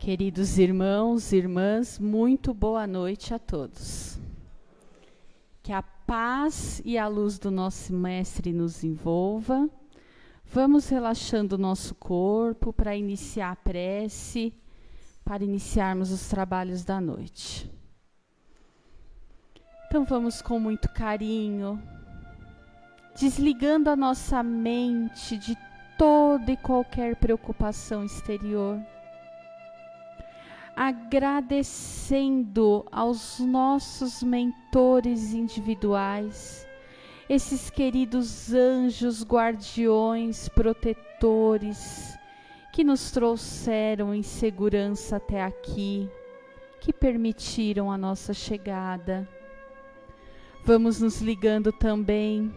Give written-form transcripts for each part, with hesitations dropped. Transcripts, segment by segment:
Queridos irmãos e irmãs, muito boa noite a todos. Que a paz e a luz do nosso Mestre nos envolva. Vamos relaxando o nosso corpo para iniciar a prece, para iniciarmos os trabalhos da noite. Então vamos com muito carinho, desligando a nossa mente de toda e qualquer preocupação exterior, agradecendo aos nossos mentores individuais, esses queridos anjos guardiões, protetores, que nos trouxeram em segurança até aqui, que permitiram a nossa chegada. Vamos nos ligando também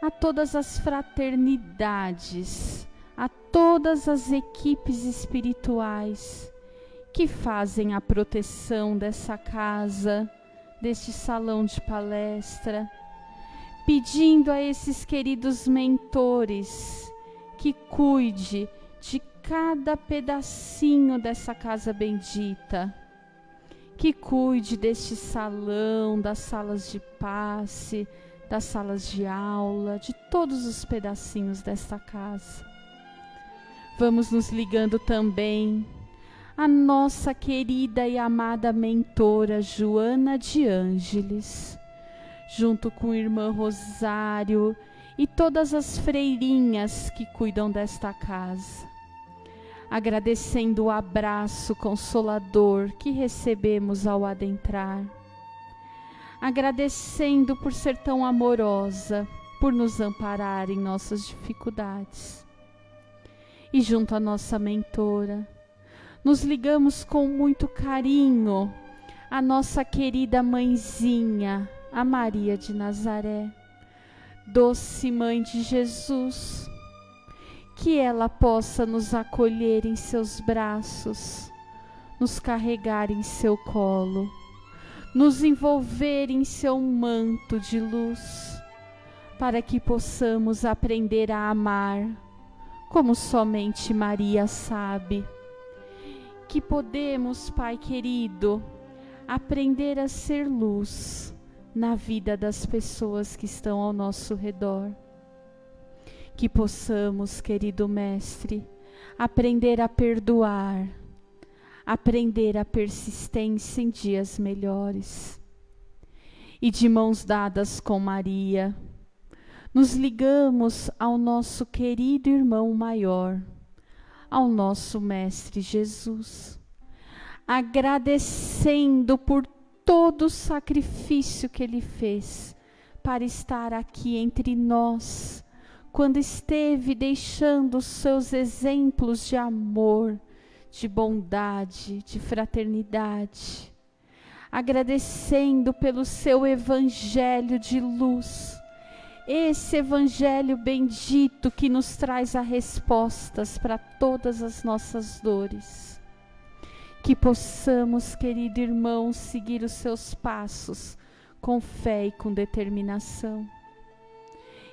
a todas as fraternidades, a todas as equipes espirituais que fazem a proteção dessa casa, deste salão de palestra, pedindo a esses queridos mentores que cuide de cada pedacinho dessa casa bendita, que cuide deste salão, das salas de passe, das salas de aula, de todos os pedacinhos desta casa. Vamos nos ligando também a nossa querida e amada mentora Joana de Ângeles, junto com a irmã Rosário e todas as freirinhas que cuidam desta casa, agradecendo o abraço consolador que recebemos ao adentrar, agradecendo por ser tão amorosa, por nos amparar em nossas dificuldades. E junto à nossa mentora, nos ligamos com muito carinho à nossa querida mãezinha, a Maria de Nazaré, doce mãe de Jesus, que ela possa nos acolher em seus braços, nos carregar em seu colo, nos envolver em seu manto de luz, para que possamos aprender a amar, como somente Maria sabe. Que podemos, Pai querido, aprender a ser luz na vida das pessoas que estão ao nosso redor. Que possamos, querido Mestre, aprender a perdoar, aprender a persistência em dias melhores. E de mãos dadas com Maria, nos ligamos ao nosso querido irmão maior, ao nosso Mestre Jesus, agradecendo por todo o sacrifício que Ele fez para estar aqui entre nós, quando esteve deixando os seus exemplos de amor, de bondade, de fraternidade, agradecendo pelo seu evangelho de luz, esse evangelho bendito que nos traz as respostas para todas as nossas dores. Que possamos, querido irmão, seguir os seus passos com fé e com determinação.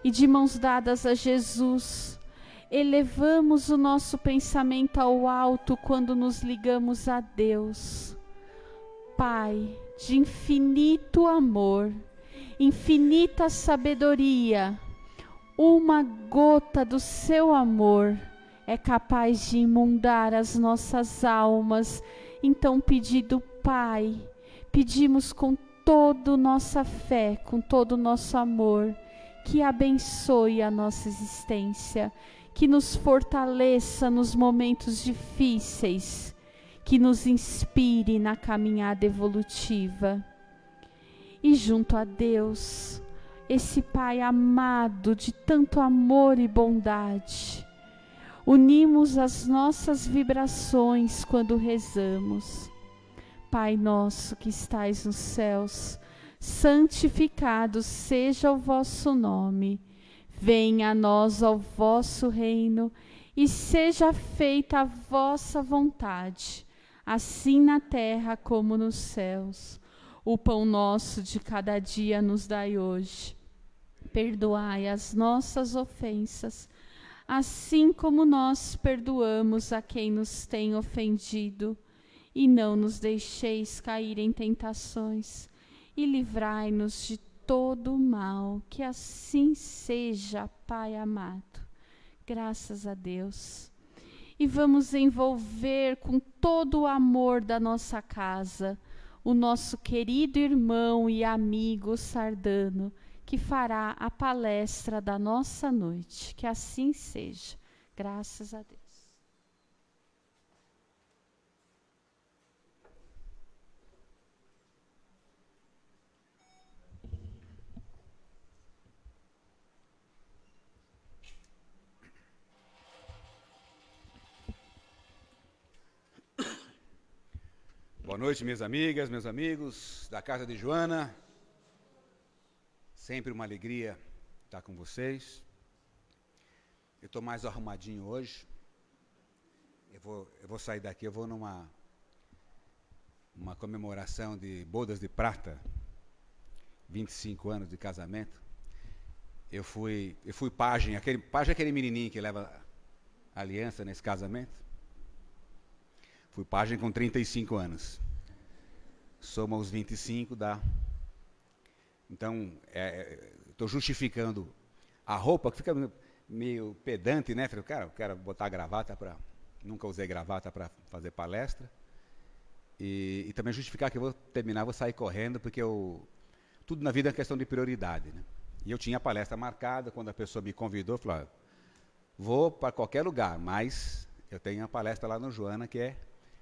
E de mãos dadas a Jesus, elevamos o nosso pensamento ao alto quando nos ligamos a Deus. Pai de infinito amor, infinita sabedoria, uma gota do seu amor é capaz de inundar as nossas almas. Então, pedido Pai, pedimos com toda a nossa fé, com todo o nosso amor, que abençoe a nossa existência, que nos fortaleça nos momentos difíceis, que nos inspire na caminhada evolutiva. E junto a Deus, esse Pai amado de tanto amor e bondade, unimos as nossas vibrações quando rezamos. Pai nosso que estais nos céus, santificado seja o vosso nome. Venha a nós o vosso reino e seja feita a vossa vontade, assim na terra como nos céus. O pão nosso de cada dia nos dai hoje. Perdoai as nossas ofensas, assim como nós perdoamos a quem nos tem ofendido. e não nos deixeis cair em tentações, e livrai-nos de todo o mal, que assim seja, Pai amado. Graças a Deus. E vamos envolver com todo o amor da nossa casa o nosso querido irmão e amigo Sardano, que fará a palestra da nossa noite. Que assim seja. Graças a Deus. Boa noite, minhas amigas, meus amigos da casa de Joana. Sempre uma alegria estar com vocês. Eu estou mais arrumadinho hoje. Eu vou sair daqui, eu vou numa comemoração de bodas de prata, 25 anos de casamento. Eu fui pajem, pajem é aquele menininho que leva aliança nesse casamento. Fui pajem com 35 anos. Soma os 25, dá. Então, estou justificando a roupa, que fica meio pedante, né? Falei, cara, eu quero botar gravata para... Nunca usei gravata para fazer palestra. E também justificar que eu vou terminar, vou sair correndo, porque tudo na vida é questão de prioridade, né? E eu tinha a palestra marcada, quando a pessoa me convidou, eu falei, vou para qualquer lugar, mas eu tenho a palestra lá no Joana, que é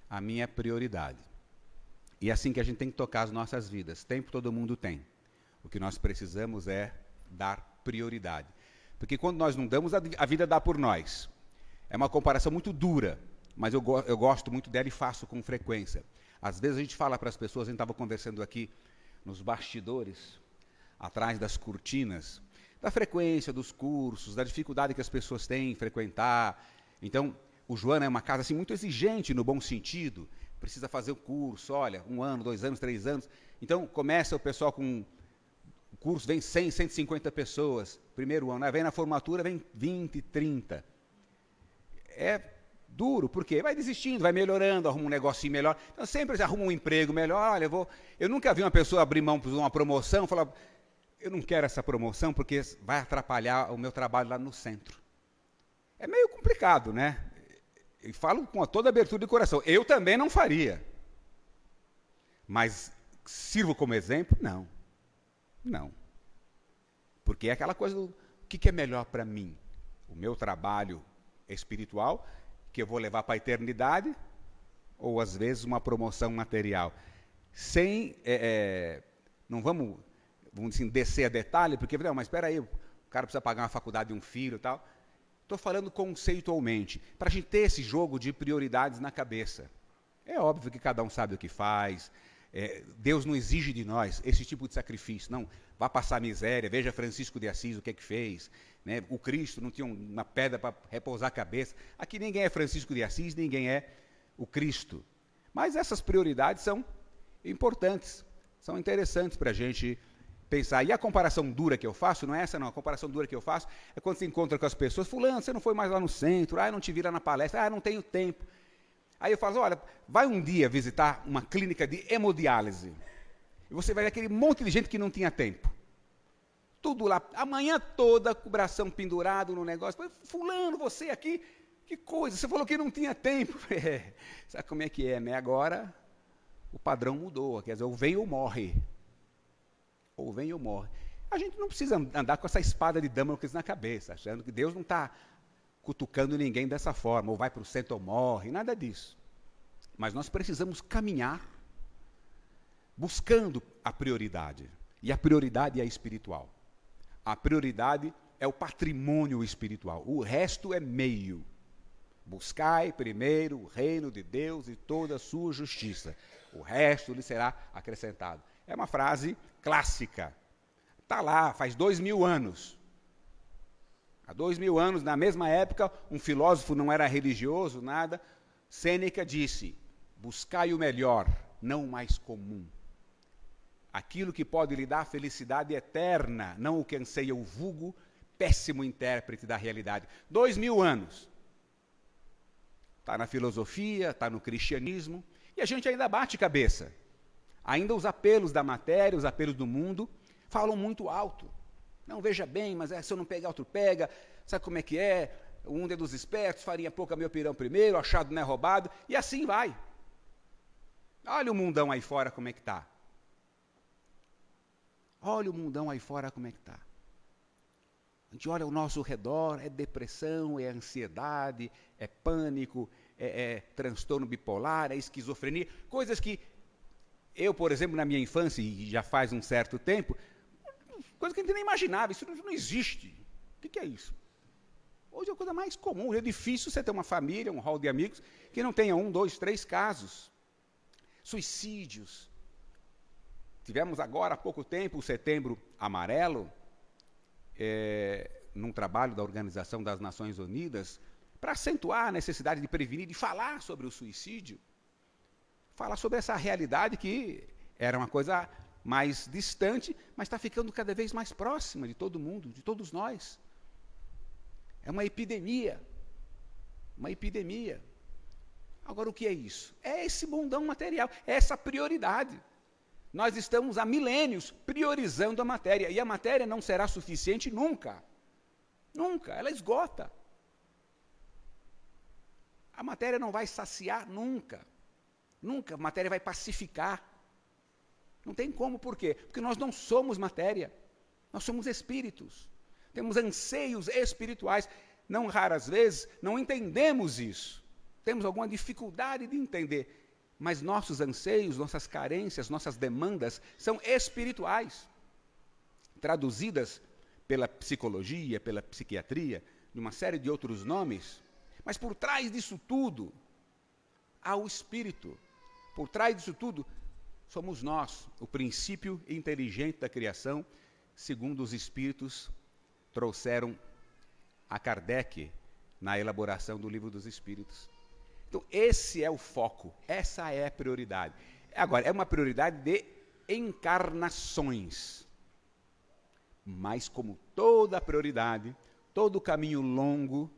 a minha prioridade. E é assim que a gente tem que tocar as nossas vidas. Tempo todo mundo tem. O que nós precisamos é dar prioridade. Porque quando nós não damos, a vida dá por nós. É uma comparação muito dura, mas eu gosto muito dela e faço com frequência. Às vezes a gente fala para as pessoas, a gente estava conversando aqui nos bastidores, atrás das cortinas, da frequência dos cursos, da dificuldade que as pessoas têm em frequentar. Então, o Joana é uma casa assim, muito exigente no bom sentido, precisa fazer o curso, olha, 1 ano, 2 anos, 3 anos. Então, começa o pessoal com o curso, vem 100, 150 pessoas, primeiro ano, vem na formatura, vem 20, 30. É duro, porque vai desistindo, vai melhorando, arruma um negocinho melhor. Então, sempre arruma um emprego melhor. Olha, eu nunca vi uma pessoa abrir mão por uma promoção e falar, eu não quero essa promoção porque vai atrapalhar o meu trabalho lá no centro. É meio complicado, né? E falo com toda a abertura de coração. Eu também não faria. Mas sirvo como exemplo? Não. Não. Porque é aquela coisa do que é melhor para mim? O meu trabalho espiritual, que eu vou levar para a eternidade, ou às vezes uma promoção material. Sem, não vamos assim, descer a detalhe, porque, não, mas espera aí, o cara precisa pagar uma faculdade de um filho e tal. Estou falando conceitualmente, para a gente ter esse jogo de prioridades na cabeça. É óbvio que cada um sabe o que faz, Deus não exige de nós esse tipo de sacrifício, não, vá passar miséria, veja Francisco de Assis o que é que fez, né? O Cristo não tinha uma pedra para repousar a cabeça, aqui ninguém é Francisco de Assis, ninguém é o Cristo, mas essas prioridades são importantes, são interessantes para a gente pensar. E a comparação dura que eu faço, não é essa não, a comparação dura que eu faço é quando você encontra com as pessoas, fulano, você não foi mais lá no centro, não te vira na palestra, não tenho tempo. Aí eu falo, olha, vai um dia visitar uma clínica de hemodiálise, e você vai ver aquele monte de gente que não tinha tempo. Tudo lá, a manhã toda, com o bração pendurado no negócio, fulano, você aqui, que coisa, você falou que não tinha tempo. Sabe como é que é, né? Agora, o padrão mudou, quer dizer, ou vem ou morre. Ou vem ou morre. A gente não precisa andar com essa espada de Damocles na cabeça, achando que Deus não está cutucando ninguém dessa forma, ou vai para o centro ou morre, nada disso. Mas nós precisamos caminhar buscando a prioridade. E a prioridade é espiritual. A prioridade é o patrimônio espiritual. O resto é meio. Buscai primeiro o reino de Deus e toda a sua justiça. O resto lhe será acrescentado. É uma frase clássica. Está lá, faz 2000 anos. Há 2000 anos, na mesma época, um filósofo não era religioso, nada. Sêneca disse, buscai o melhor, não o mais comum. Aquilo que pode lhe dar felicidade eterna, não o que anseia o vulgo, péssimo intérprete da realidade. 2000 anos. Está na filosofia, está no cristianismo. E a gente ainda bate cabeça. Ainda os apelos da matéria, os apelos do mundo, falam muito alto. Não, veja bem, mas se eu não pegar, outro pega. Sabe como é que é? Um é dos espertos, farinha pouca, meu pirão primeiro, achado não é roubado. E assim vai. Olha o mundão aí fora como é que está. Olha o mundão aí fora como é que está. A gente olha ao nosso redor, é depressão, é ansiedade, é pânico, é transtorno bipolar, é esquizofrenia, coisas que eu, por exemplo, na minha infância, e já faz um certo tempo, coisa que a gente nem imaginava, isso não existe. O que é isso? Hoje é a coisa mais comum, é difícil você ter uma família, um hall de amigos, que não tenha 1, 2, 3 casos. Suicídios. Tivemos agora há pouco tempo o Setembro Amarelo, num trabalho da Organização das Nações Unidas, para acentuar a necessidade de prevenir, de falar sobre o suicídio, falar sobre essa realidade que era uma coisa mais distante, mas está ficando cada vez mais próxima de todo mundo, de todos nós. É uma epidemia. Uma epidemia. Agora, o que é isso? É esse mundão material, é essa prioridade. Nós estamos há milênios priorizando a matéria, e a matéria não será suficiente nunca. Nunca, ela esgota. A matéria não vai saciar nunca. Nunca, a matéria vai pacificar. Não tem como, por quê? Porque nós não somos matéria, nós somos espíritos. Temos anseios espirituais. Não raras vezes, não entendemos isso. Temos alguma dificuldade de entender. Mas nossos anseios, nossas carências, nossas demandas são espirituais. Traduzidas pela psicologia, pela psiquiatria, de uma série de outros nomes. Mas por trás disso tudo, há o espírito. Por trás disso tudo, somos nós, o princípio inteligente da criação, segundo os espíritos trouxeram a Kardec na elaboração do Livro dos Espíritos. Então, esse é o foco, essa é a prioridade. Agora, é uma prioridade de encarnações. Mas, como toda prioridade, todo caminho longo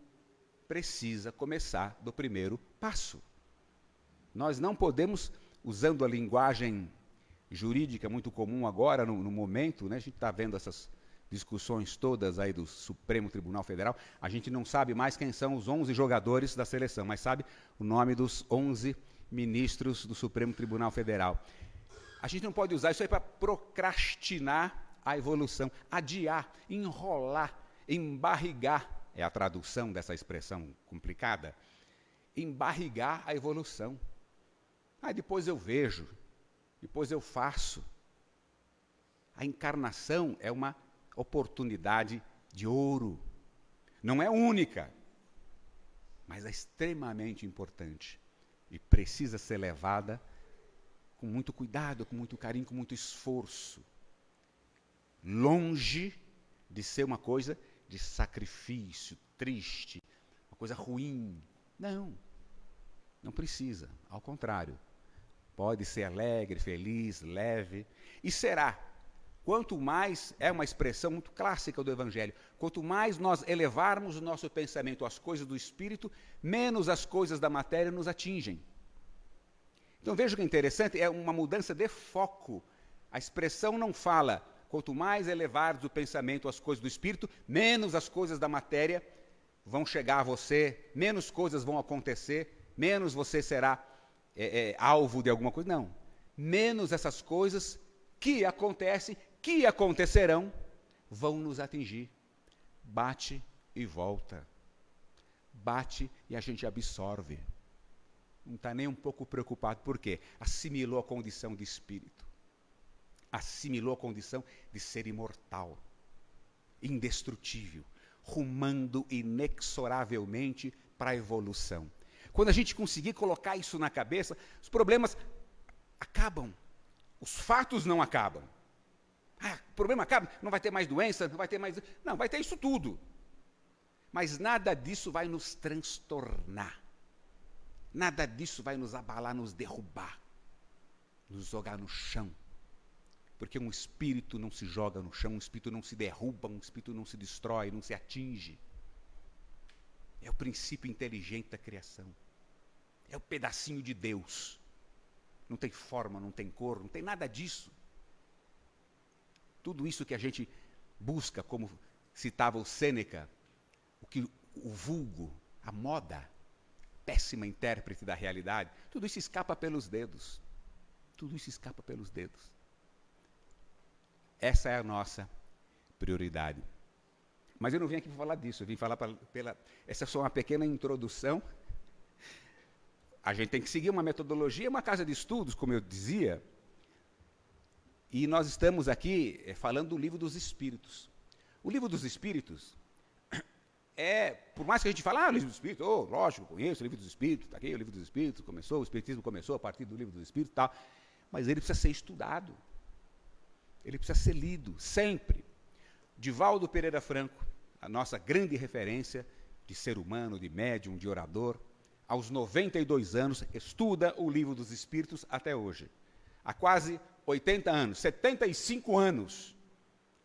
precisa começar do primeiro passo. Nós não podemos, usando a linguagem jurídica muito comum agora, no momento, né, a gente está vendo essas discussões todas aí do Supremo Tribunal Federal, a gente não sabe mais quem são os 11 jogadores da seleção, mas sabe o nome dos 11 ministros do Supremo Tribunal Federal. A gente não pode usar isso aí para procrastinar a evolução, adiar, enrolar, embarrigar, é a tradução dessa expressão complicada, embarrigar a evolução. Depois eu vejo, depois eu faço. A encarnação é uma oportunidade de ouro. Não é única, mas é extremamente importante e precisa ser levada com muito cuidado, com muito carinho, com muito esforço. Longe de ser uma coisa de sacrifício, triste, uma coisa ruim. Não, não precisa, ao contrário. Pode ser alegre, feliz, leve, e será. Quanto mais, é uma expressão muito clássica do Evangelho, quanto mais nós elevarmos o nosso pensamento às coisas do Espírito, menos as coisas da matéria nos atingem. Então veja que é interessante, é uma mudança de foco. A expressão não fala, quanto mais elevarmos o pensamento às coisas do Espírito, menos as coisas da matéria vão chegar a você, menos coisas vão acontecer, menos você será alvo de alguma coisa. Não, menos essas coisas que acontecem, que acontecerão, vão nos atingir. Bate e volta. Bate e a gente absorve. Não está nem um pouco preocupado. Por quê? Assimilou a condição de espírito. Assimilou a condição de ser imortal, indestrutível, rumando inexoravelmente para a evolução. Quando a gente conseguir colocar isso na cabeça, os problemas acabam. Os fatos não acabam. O problema acaba, não vai ter mais doença, não vai ter mais... Não, vai ter isso tudo. Mas nada disso vai nos transtornar. Nada disso vai nos abalar, nos derrubar, nos jogar no chão. Porque um espírito não se joga no chão, um espírito não se derruba, um espírito não se destrói, não se atinge. É o princípio inteligente da criação. É o pedacinho de Deus. não tem forma, não tem cor, não tem nada disso. Tudo isso que a gente busca, como citava o Sêneca, o vulgo, a moda, péssima intérprete da realidade, tudo isso escapa pelos dedos. Tudo isso escapa pelos dedos. Essa é a nossa prioridade. Mas eu não vim aqui para falar disso, eu vim falar essa é só uma pequena introdução. A gente tem que seguir uma metodologia, uma casa de estudos, como eu dizia, e nós estamos aqui falando do Livro dos Espíritos. O Livro dos Espíritos por mais que a gente fale, o Livro dos Espíritos, lógico, conheço o Livro dos Espíritos, está aqui o Livro dos Espíritos, o Espiritismo começou a partir do Livro dos Espíritos e tal, mas ele precisa ser estudado, ele precisa ser lido, sempre. Divaldo Pereira Franco, a nossa grande referência de ser humano, de médium, de orador, aos 92 anos, estuda o Livro dos Espíritos até hoje. Há quase 80 anos, 75 anos.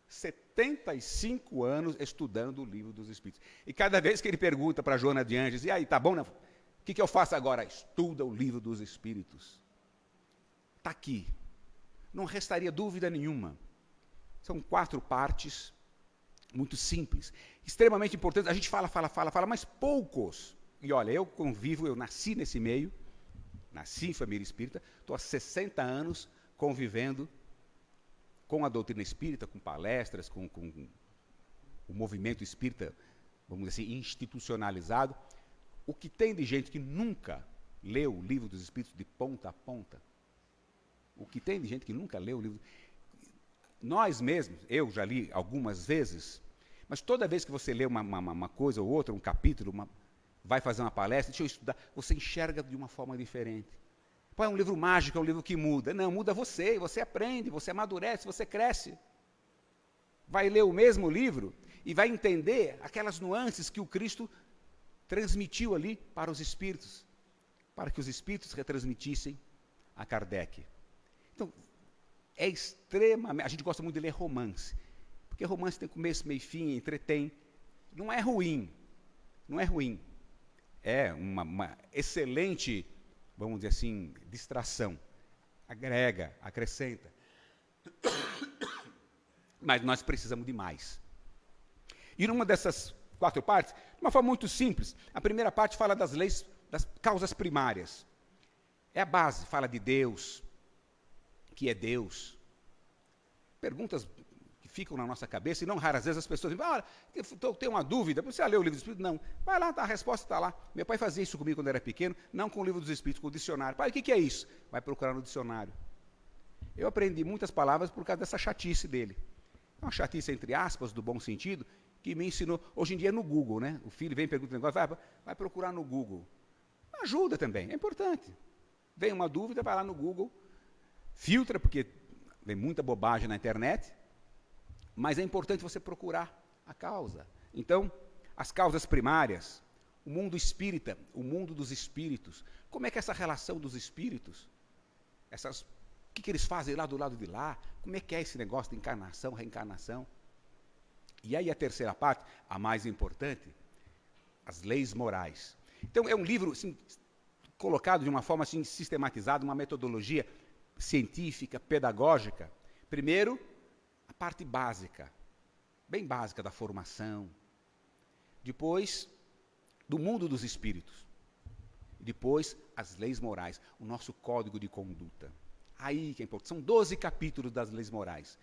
75 anos estudando o Livro dos Espíritos. E cada vez que ele pergunta para Joana de Ângeles, e aí, tá bom, né? O que eu faço agora? Estuda o Livro dos Espíritos. Está aqui. Não restaria dúvida nenhuma. São 4 partes, muito simples, extremamente importantes. A gente fala, mas poucos. E olha, eu nasci nesse meio, nasci em família espírita, estou há 60 anos convivendo com a doutrina espírita, com palestras, com o movimento espírita, vamos dizer assim, institucionalizado. O que tem de gente que nunca leu o Livro dos Espíritos de ponta a ponta? O que tem de gente que nunca leu o livro? Nós mesmos, eu já li algumas vezes, mas toda vez que você lê uma coisa ou outra, um capítulo, vai fazer uma palestra, deixa eu estudar, você enxerga de uma forma diferente. Pô, é um livro mágico, é um livro que muda. Não, muda você aprende, você amadurece, você cresce. Vai ler o mesmo livro e vai entender aquelas nuances que o Cristo transmitiu ali para os espíritos, para que os espíritos retransmitissem a Kardec. Então, é extremamente... A gente gosta muito de ler romance, porque romance tem começo, meio e fim, entretém. Não é ruim, não é ruim. É uma excelente, vamos dizer assim, distração. Agrega, acrescenta. Mas nós precisamos de mais. E numa dessas 4 partes, de uma forma muito simples, a primeira parte fala das leis, das causas primárias. É a base, fala de Deus, que é Deus. Perguntas que ficam na nossa cabeça, e não raras vezes as pessoas dizem, eu tenho uma dúvida, você já leu o Livro dos Espíritos? Não. Vai lá, a resposta está lá. Meu pai fazia isso comigo quando era pequeno, não com o Livro dos Espíritos, com o dicionário. Pai, o que é isso? Vai procurar no dicionário. Eu aprendi muitas palavras por causa dessa chatice dele. Uma chatice, entre aspas, do bom sentido, que me ensinou. Hoje em dia é no Google, né? O filho vem e pergunta um negócio, vai procurar no Google. Ajuda também, é importante. Vem uma dúvida, vai lá no Google, filtra, porque vem muita bobagem na internet, mas é importante você procurar a causa. Então, as causas primárias, o mundo espírita, o mundo dos espíritos, como é que é essa relação dos espíritos? O que eles fazem lá do lado de lá? Como é que é esse negócio de encarnação, reencarnação? E aí a terceira parte, a mais importante, as leis morais. Então, é um livro assim, colocado de uma forma assim, sistematizada, uma metodologia científica, pedagógica. Primeiro, a parte básica, bem básica da formação. Depois, do mundo dos espíritos. Depois, as leis morais, o nosso código de conduta. Aí que é importante. São 12 capítulos das leis morais.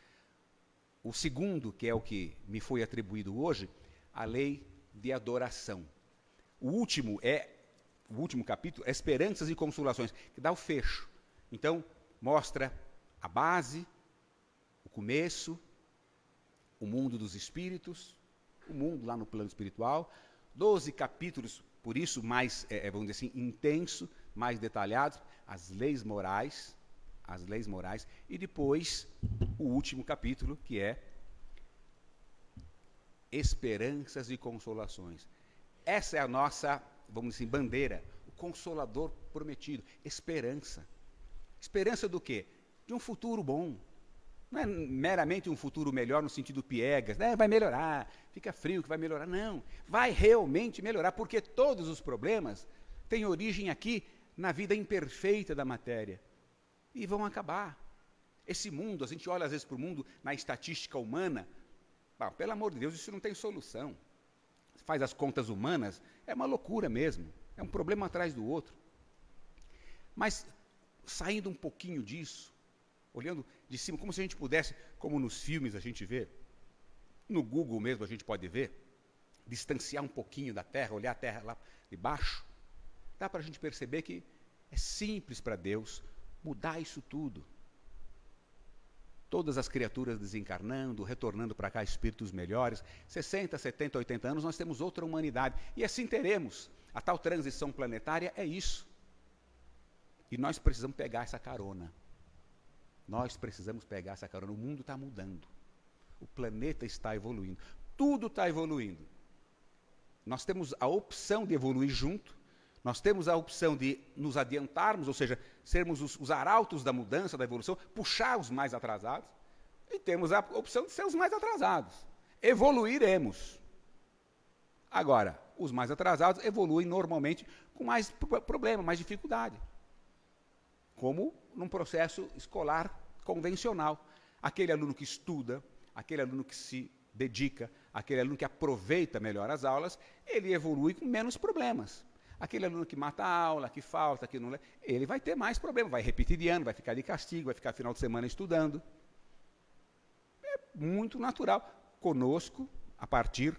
O segundo, que é o que me foi atribuído hoje, a lei de adoração. O último capítulo, Esperanças e Consolações, que dá o fecho. Então, mostra a base, o começo, o mundo dos espíritos, o mundo lá no plano espiritual. 12 capítulos, por isso, mais, vamos dizer assim, intenso, mais detalhados, as leis morais, e depois o último capítulo, que é Esperanças e Consolações. Essa é a nossa, vamos dizer assim, bandeira, o Consolador prometido, esperança. Esperança do quê? De um futuro bom. Não é meramente um futuro melhor no sentido piegas, né? Vai melhorar, fica frio que vai melhorar. Não, vai realmente melhorar, porque todos os problemas têm origem aqui na vida imperfeita da matéria. e vão acabar. Esse mundo, a gente olha às vezes para o mundo na estatística humana, pelo amor de Deus, isso não tem solução. Você faz as contas humanas, é uma loucura mesmo, é um problema atrás do outro. Mas, saindo um pouquinho disso, olhando de cima, como se a gente pudesse, como nos filmes a gente vê, no Google mesmo a gente pode ver, distanciar um pouquinho da Terra, olhar a Terra lá de baixo, dá para a gente perceber que é simples para Deus mudar isso tudo. Todas as criaturas desencarnando, retornando para cá espíritos melhores, 60, 70, 80 anos, nós temos outra humanidade. E assim teremos. A tal transição planetária é isso. E nós precisamos pegar essa carona. Nós precisamos pegar essa carona. O mundo está mudando. O planeta está evoluindo. Tudo está evoluindo. Nós temos a opção de evoluir junto. Nós temos a opção de nos adiantarmos, ou seja, sermos os arautos da mudança, da evolução, puxar os mais atrasados. E temos a opção de ser os mais atrasados. Evoluiremos. Agora, os mais atrasados evoluem normalmente com mais problema, mais dificuldade. Como num processo escolar convencional. Aquele aluno que estuda, aquele aluno que se dedica, aquele aluno que aproveita melhor as aulas, ele evolui com menos problemas. Aquele aluno que mata a aula, que falta, que não... ele vai ter mais problema, vai repetir de ano, vai ficar de castigo, vai ficar final de semana estudando. É muito natural. Conosco, a partir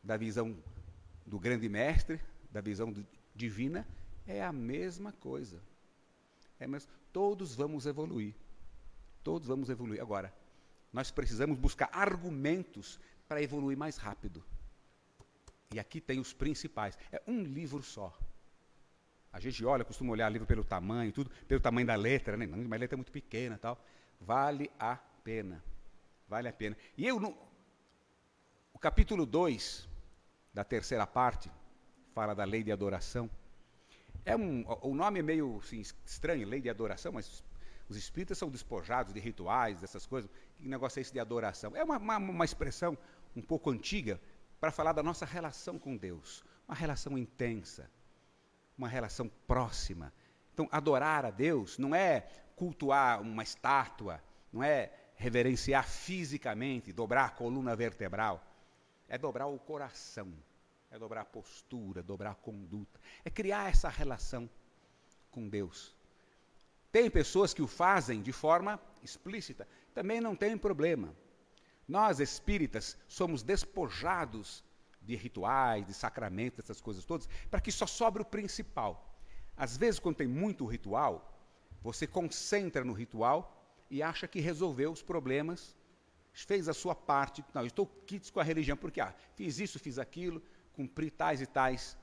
da visão do grande mestre, da visão divina, é a mesma coisa. Todos vamos evoluir. Todos vamos evoluir. Agora, nós precisamos buscar argumentos para evoluir mais rápido. E aqui tem os principais. É um livro só. A gente olha, costuma olhar livro pelo tamanho, tudo, pelo tamanho da letra, né? Não, mas a letra é muito pequena, tal. Vale a pena. Vale a pena. E o capítulo 2, da terceira parte, fala da lei de adoração. O nome é meio assim, estranho, lei de adoração, mas os espíritas são despojados de rituais, dessas coisas. Que negócio é esse de adoração? É uma expressão um pouco antiga, para falar da nossa relação com Deus, uma relação intensa, uma relação próxima. Então, adorar a Deus não é cultuar uma estátua, não é reverenciar fisicamente, dobrar a coluna vertebral, é dobrar o coração, é dobrar a postura, dobrar a conduta, é criar essa relação com Deus. Tem pessoas que o fazem de forma explícita, também não tem problema. Nós, espíritas, somos despojados de rituais, de sacramentos, essas coisas todas, para que só sobre o principal. Às vezes, quando tem muito ritual, você concentra no ritual e acha que resolveu os problemas, fez a sua parte. Não, eu estou quites com a religião, porque fiz isso, fiz aquilo, cumpri tais e tais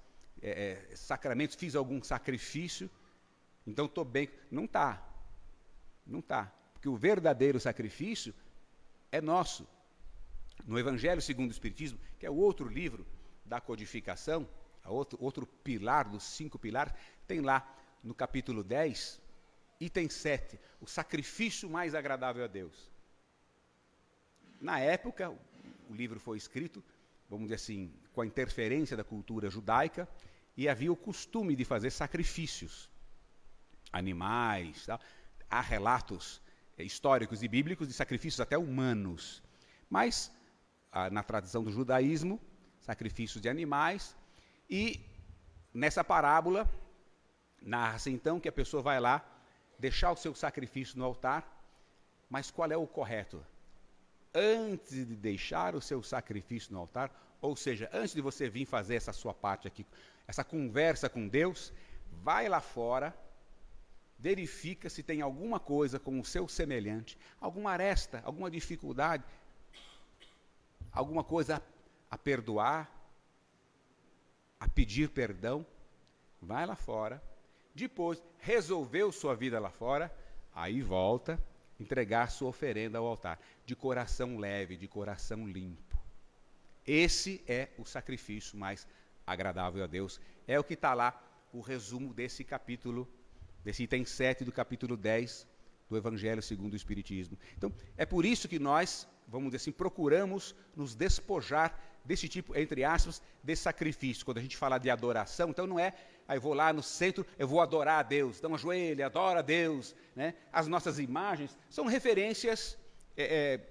sacramentos, fiz algum sacrifício, então estou bem. Não está. Não está. Porque o verdadeiro sacrifício é nosso. No Evangelho segundo o Espiritismo, que é o outro livro da codificação, outro pilar dos 5 pilares, tem lá no capítulo 10, item 7, o sacrifício mais agradável a Deus. Na época, o livro foi escrito, vamos dizer assim, com a interferência da cultura judaica, e havia o costume de fazer sacrifícios, animais, tal. Há relatos históricos e bíblicos de sacrifícios até humanos, mas na tradição do judaísmo, sacrifícios de animais, e nessa parábola narra-se então que a pessoa vai lá deixar o seu sacrifício no altar, mas qual é o correto? Antes de deixar o seu sacrifício no altar, ou seja, antes de você vir fazer essa sua parte aqui, essa conversa com Deus, vai lá fora, verifica se tem alguma coisa com o seu semelhante, alguma aresta, alguma dificuldade, alguma coisa a perdoar, a pedir perdão. Vai lá fora, depois resolveu sua vida lá fora, aí volta, entregar sua oferenda ao altar, de coração leve, de coração limpo. Esse é o sacrifício mais agradável a Deus. É o que está lá, o resumo desse capítulo, desse item 7 do capítulo 10 do Evangelho segundo o Espiritismo. Então, é por isso que nós, vamos dizer assim, procuramos nos despojar desse tipo, entre aspas, de sacrifício. Quando a gente fala de adoração, então não é, aí eu vou lá no centro, eu vou adorar a Deus, dá um ajoelho, adora a Deus, né? As nossas imagens são referências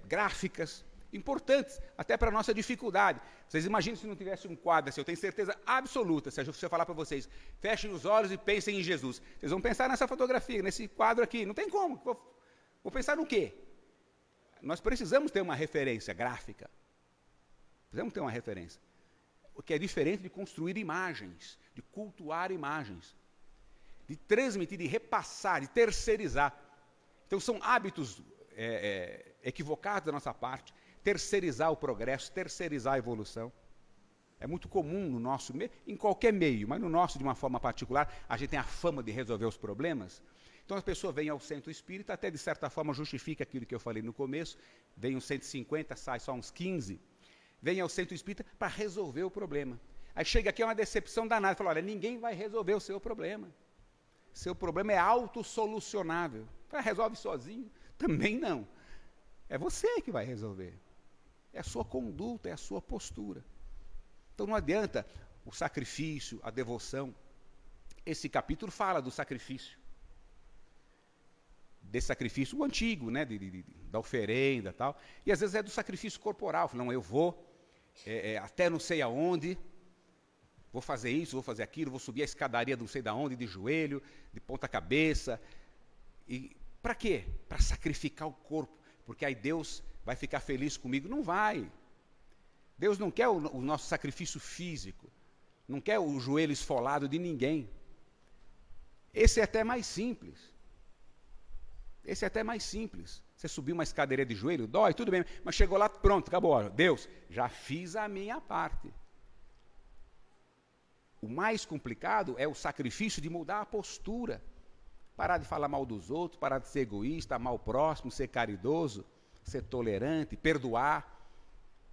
gráficas, importantes, até para a nossa dificuldade. Vocês imaginam se não tivesse um quadro assim, eu tenho certeza absoluta, se eu falar para vocês, fechem os olhos e pensem em Jesus. Vocês vão pensar nessa fotografia, nesse quadro aqui, não tem como. Vou pensar no quê? Nós precisamos ter uma referência gráfica. Precisamos ter uma referência. O que é diferente de construir imagens, de cultuar imagens, de transmitir, de repassar, de terceirizar. Então são hábitos equivocados da nossa parte, terceirizar o progresso, terceirizar a evolução. É muito comum no nosso meio, em qualquer meio, mas no nosso de uma forma particular, a gente tem a fama de resolver os problemas. Então a pessoa vem ao centro espírita, até de certa forma justifica aquilo que eu falei no começo, vem uns 150, sai só uns 15, vem ao centro espírita para resolver o problema. Aí chega aqui é uma decepção danada, fala, olha, ninguém vai resolver o seu problema. Seu problema é autossolucionável. Resolve sozinho? Também não. É você que vai resolver. É a sua conduta, é a sua postura. Então não adianta o sacrifício, a devoção. Esse capítulo fala do sacrifício. Desse sacrifício antigo, né, da oferenda e tal. E às vezes é do sacrifício corporal. Fala, não, eu vou até não sei aonde, vou fazer isso, vou fazer aquilo, vou subir a escadaria não sei de onde, de joelho, de ponta cabeça. E para quê? Para sacrificar o corpo. Porque aí Deus vai ficar feliz comigo. Não vai. Deus não quer o nosso sacrifício físico. Não quer o joelho esfolado de ninguém. Esse é até mais simples. Esse é até mais simples. Você subiu uma escadaria de joelho, dói, tudo bem. Mas chegou lá, pronto, acabou. Deus, já fiz a minha parte. O mais complicado é o sacrifício de mudar a postura. Parar de falar mal dos outros, parar de ser egoísta, amar o próximo, ser caridoso, ser tolerante, perdoar.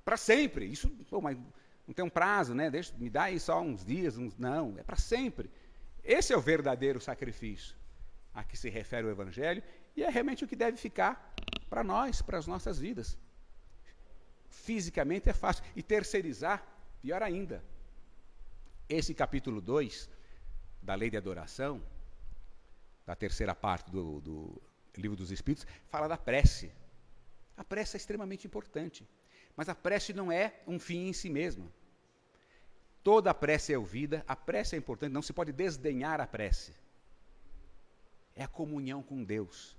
Para sempre. Isso, mas não tem um prazo, né? Me dá aí só uns dias, não, é para sempre. Esse é o verdadeiro sacrifício a que se refere o Evangelho e é realmente o que deve ficar para nós, para as nossas vidas. Fisicamente é fácil. E terceirizar, pior ainda. Esse capítulo 2 da Lei de Adoração, da terceira parte do Livro dos Espíritos, fala da prece. A prece é extremamente importante, mas a prece não é um fim em si mesma. Toda a prece é ouvida, a prece é importante, não se pode desdenhar a prece. É a comunhão com Deus.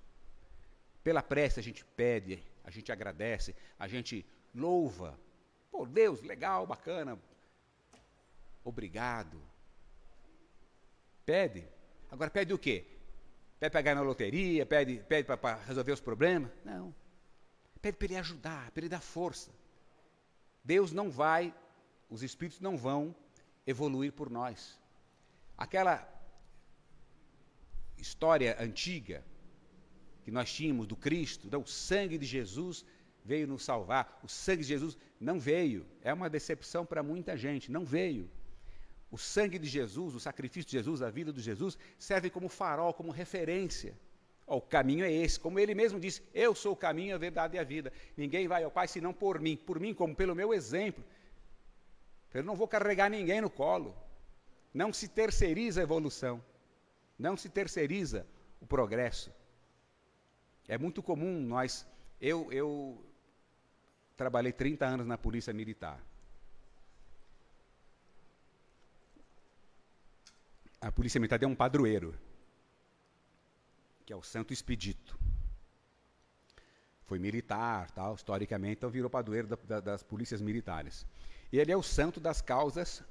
Pela prece a gente pede, a gente agradece, a gente louva. Pô, Deus, legal, bacana, obrigado. Pede. Agora pede o quê? Pede para ganhar na loteria, pede para resolver os problemas? Não. Pede para ele ajudar, para ele dar força. Deus não vai, os espíritos não vão evoluir por nós. Aquela história antiga que nós tínhamos do Cristo, o sangue de Jesus veio nos salvar. O sangue de Jesus não veio. É uma decepção para muita gente, não veio. O sangue de Jesus, o sacrifício de Jesus, a vida de Jesus, serve como farol, como referência. O caminho é esse, como ele mesmo disse, eu sou o caminho, a verdade e a vida. Ninguém vai ao Pai senão por mim como pelo meu exemplo. Eu não vou carregar ninguém no colo. Não se terceiriza a evolução. Não se terceiriza o progresso. É muito comum eu trabalhei 30 anos na Polícia Militar. A Polícia Militar tem um padroeiro, que é o Santo Expedito. Foi militar, tal, historicamente, então virou padroeiro das polícias militares. E ele é o santo das causas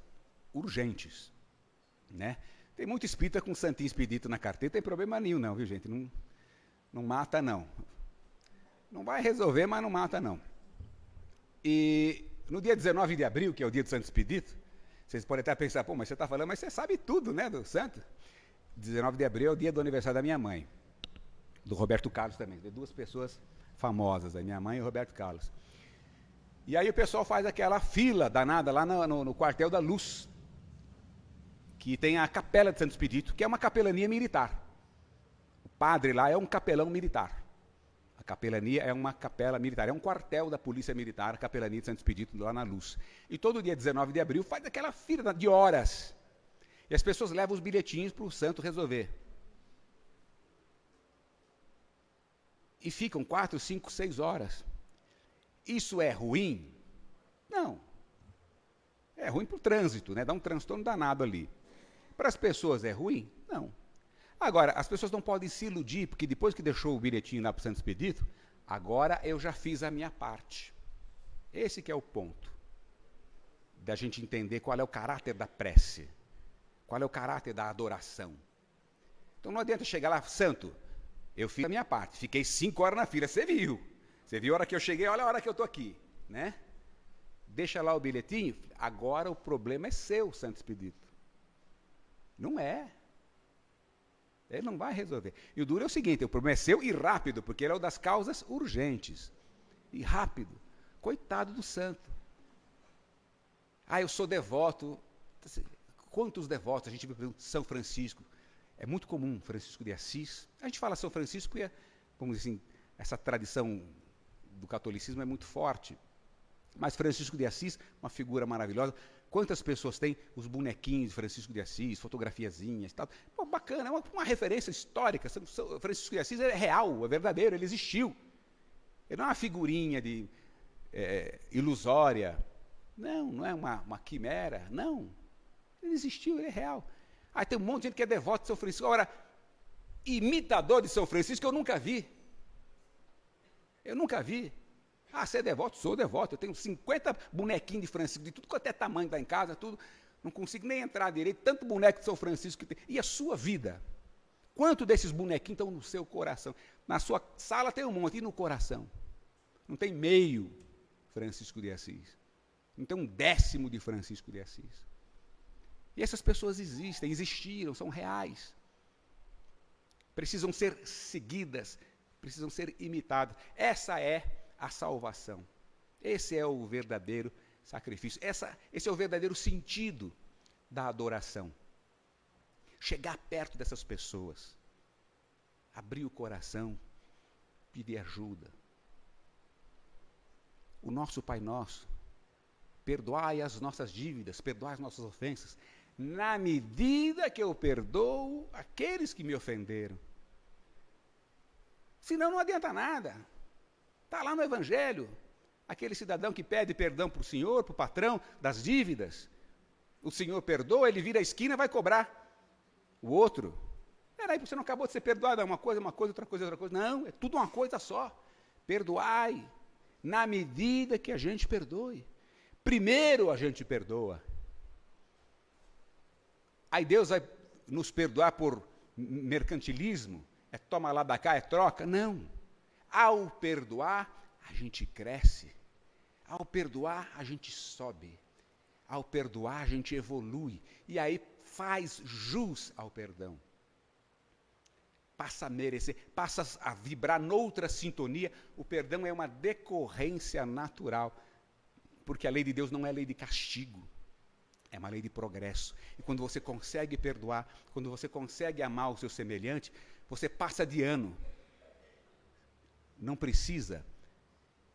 urgentes, né? Tem muito espírita com Santinho Expedito na carteira, não tem problema nenhum não, viu gente? Não mata não. Não vai resolver, mas não mata não. E no dia 19 de abril, que é o dia do Santo Expedito, vocês podem até pensar, pô, mas você está falando, mas você sabe tudo, né, do santo? 19 de abril é o dia do aniversário da minha mãe, do Roberto Carlos também, de duas pessoas famosas, a minha mãe e o Roberto Carlos. E aí o pessoal faz aquela fila danada lá no quartel da Luz, que tem a Capela de Santo Expedito, que é uma capelania militar. O padre lá é um capelão militar. A capelania é uma capela militar, é um quartel da Polícia Militar, a capelania de Santo Expedito, lá na Luz. E todo dia 19 de abril faz aquela fila de horas. E as pessoas levam os bilhetinhos para o santo resolver. E ficam 4, 5, 6 horas. Isso é ruim? Não. É ruim para o trânsito, né? Dá um transtorno danado ali. Para as pessoas é ruim? Não. Agora, as pessoas não podem se iludir, porque depois que deixou o bilhetinho lá para o Santo Expedito, agora eu já fiz a minha parte. Esse que é o ponto. Da gente entender qual é o caráter da prece. Qual é o caráter da adoração. Então não adianta chegar lá, santo, eu fiz a minha parte, fiquei 5 horas na fila, você viu. Você viu a hora que eu cheguei, olha a hora que eu estou aqui, né? Deixa lá o bilhetinho, agora o problema é seu, Santo Expedito. Não é. Ele não vai resolver. E o duro é o seguinte, o problema é seu e rápido, porque ele é o das causas urgentes. E rápido. Coitado do santo. Ah, eu sou devoto. Quantos devotos? A gente vê São Francisco. É muito comum, Francisco de Assis. A gente fala São Francisco e, vamos dizer assim, essa tradição do catolicismo é muito forte. Mas Francisco de Assis, uma figura maravilhosa. Quantas pessoas têm os bonequinhos de Francisco de Assis, fotografiazinhas e tal. Pô, bacana, é uma referência histórica. Francisco de Assis é real, é verdadeiro, ele existiu. Ele não é uma figurinha ilusória. Não é uma quimera, não. Ele existiu, ele é real. Aí tem um monte de gente que é devoto de São Francisco. Agora, imitador de São Francisco eu nunca vi. Eu nunca vi. Ah, você é devoto? Sou devoto. Eu tenho 50 bonequinhos de Francisco, de tudo quanto é tamanho lá em casa, tudo. Não consigo nem entrar direito, tanto boneco de São Francisco que tem. E a sua vida? Quanto desses bonequinhos estão no seu coração? Na sua sala tem um monte, e no coração? Não tem meio Francisco de Assis. Não tem 1/10 de Francisco de Assis. E essas pessoas existem, existiram, são reais. Precisam ser seguidas, precisam ser imitadas. Essa é a salvação. Esse é o verdadeiro sacrifício. Esse é o verdadeiro sentido da adoração. Chegar perto dessas pessoas, abrir o coração, pedir ajuda. O nosso Pai Nosso, perdoai as nossas dívidas, perdoai as nossas ofensas, na medida que eu perdoo aqueles que me ofenderam. Senão não adianta nada. Está lá no Evangelho, aquele cidadão que pede perdão para o senhor, para o patrão, das dívidas. O senhor perdoa, ele vira a esquina e vai cobrar o outro. Peraí, você não acabou de ser perdoado, é uma coisa, outra coisa, outra coisa. Não, é tudo uma coisa só. Perdoai, na medida que a gente perdoe. Primeiro a gente perdoa. Aí Deus vai nos perdoar por mercantilismo, é toma lá da cá, é troca. Não. Ao perdoar, a gente cresce. Ao perdoar, a gente sobe. Ao perdoar, a gente evolui. E aí faz jus ao perdão. Passa a merecer, passa a vibrar noutra sintonia. O perdão é uma decorrência natural. Porque a lei de Deus não é lei de castigo. É uma lei de progresso. E quando você consegue perdoar, quando você consegue amar o seu semelhante, você passa de ano. Não precisa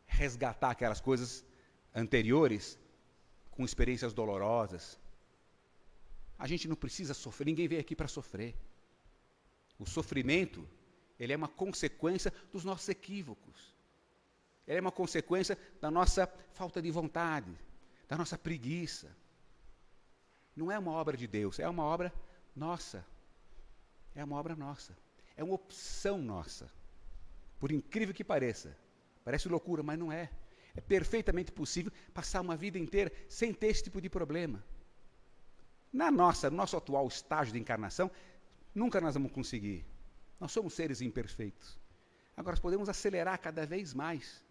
resgatar aquelas coisas anteriores com experiências dolorosas. A gente não precisa sofrer, ninguém veio aqui para sofrer. O sofrimento, ele é uma consequência dos nossos equívocos. Ele é uma consequência da nossa falta de vontade, da nossa preguiça. Não é uma obra de Deus, é uma obra nossa. É uma obra nossa. É uma opção nossa. Por incrível que pareça. Parece loucura, mas não é. É perfeitamente possível passar uma vida inteira sem ter esse tipo de problema. No nosso atual estágio de encarnação, nunca nós vamos conseguir. Nós somos seres imperfeitos. Agora, podemos acelerar cada vez mais.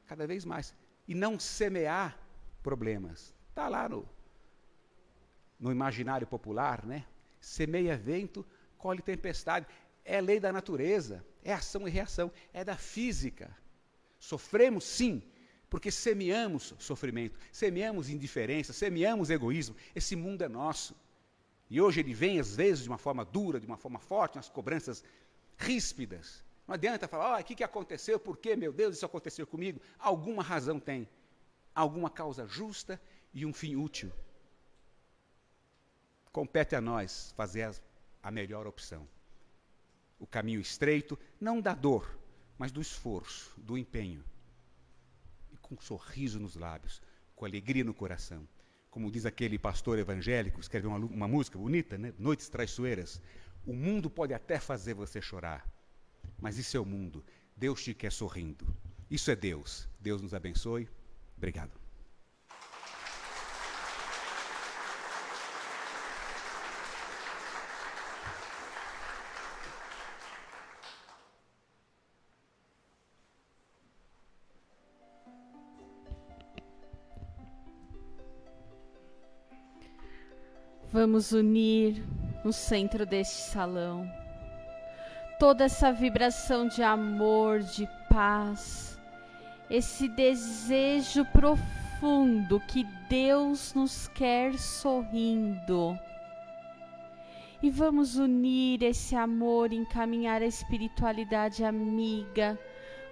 Cada vez mais. E não semear problemas. Está lá no imaginário popular, né? Semeia vento, colhe tempestade. É lei da natureza, é ação e reação, é da física. Sofremos sim, porque semeamos sofrimento, semeamos indiferença, semeamos egoísmo. Esse mundo é nosso. E hoje ele vem, às vezes, de uma forma dura, de uma forma forte, umas cobranças ríspidas. Não adianta falar, o que aconteceu, por que, meu Deus, isso aconteceu comigo? Alguma razão tem. Alguma causa justa e um fim útil. Compete a nós fazer a melhor opção. O caminho estreito, não da dor, mas do esforço, do empenho. E com um sorriso nos lábios, com alegria no coração. Como diz aquele pastor evangélico, escreveu uma música bonita, né? Noites Traiçoeiras. O mundo pode até fazer você chorar, mas isso é o mundo. Deus te quer sorrindo. Isso é Deus. Deus nos abençoe. Obrigado. Vamos unir no centro deste salão toda essa vibração de amor, de paz, esse desejo profundo que Deus nos quer sorrindo. E vamos unir esse amor, encaminhar a espiritualidade amiga,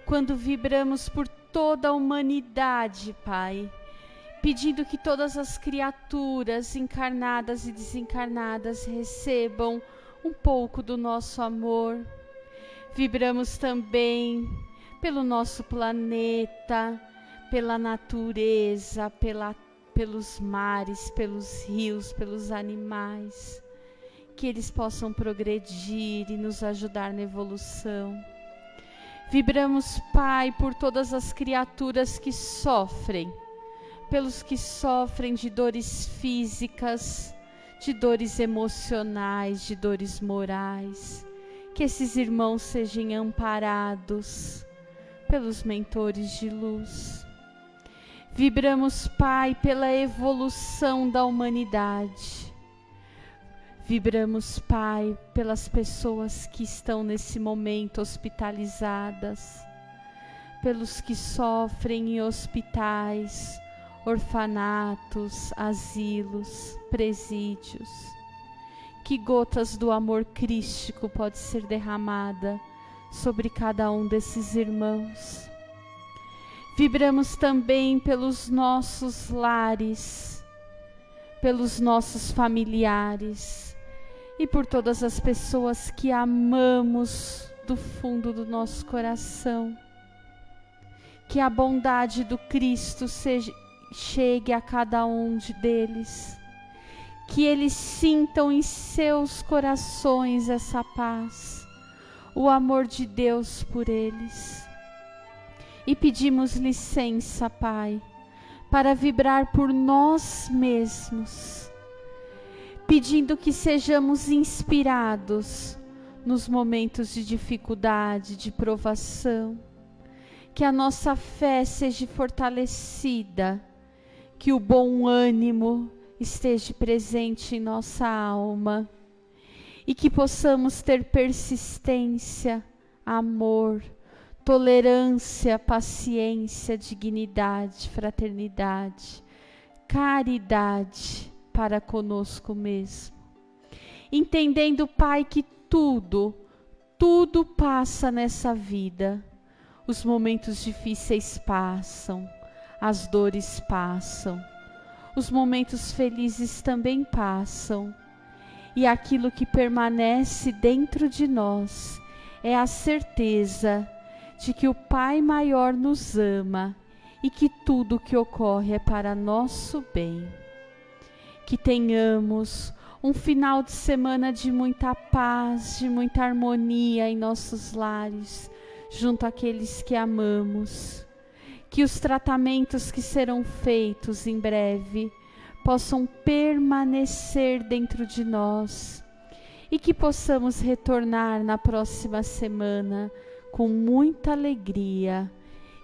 quando vibramos por toda a humanidade, Pai, pedindo que todas as criaturas encarnadas e desencarnadas recebam um pouco do nosso amor. Vibramos também pelo nosso planeta, pela natureza, pelos mares, pelos rios, pelos animais, que eles possam progredir e nos ajudar na evolução. Vibramos, Pai, por todas as criaturas que sofrem, pelos que sofrem de dores físicas, de dores emocionais, de dores morais, que esses irmãos sejam amparados pelos mentores de luz. Vibramos, Pai, pela evolução da humanidade. Vibramos, Pai, pelas pessoas que estão nesse momento hospitalizadas, pelos que sofrem em hospitais, orfanatos, asilos, presídios. Que gotas do amor crístico pode ser derramada sobre cada um desses irmãos. Vibramos também pelos nossos lares, pelos nossos familiares e por todas as pessoas que amamos do fundo do nosso coração. Que a bondade do Cristo chegue a cada um deles, que eles sintam em seus corações essa paz, o amor de Deus por eles. E pedimos licença, Pai, para vibrar por nós mesmos, pedindo que sejamos inspirados nos momentos de dificuldade, de provação, que a nossa fé seja fortalecida, que o bom ânimo esteja presente em nossa alma e que possamos ter persistência, amor, tolerância, paciência, dignidade, fraternidade, caridade para conosco mesmo. Entendendo, Pai, que tudo passa nessa vida. Os momentos difíceis passam, as dores passam, os momentos felizes também passam, e aquilo que permanece dentro de nós é a certeza de que o Pai maior nos ama e que tudo o que ocorre é para nosso bem. Que tenhamos um final de semana de muita paz, de muita harmonia em nossos lares, junto àqueles que amamos. Que os tratamentos que serão feitos em breve possam permanecer dentro de nós e que possamos retornar na próxima semana com muita alegria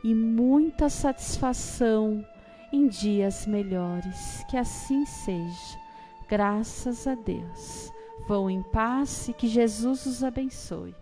e muita satisfação em dias melhores. Que assim seja. Graças a Deus. Vão em paz e que Jesus os abençoe.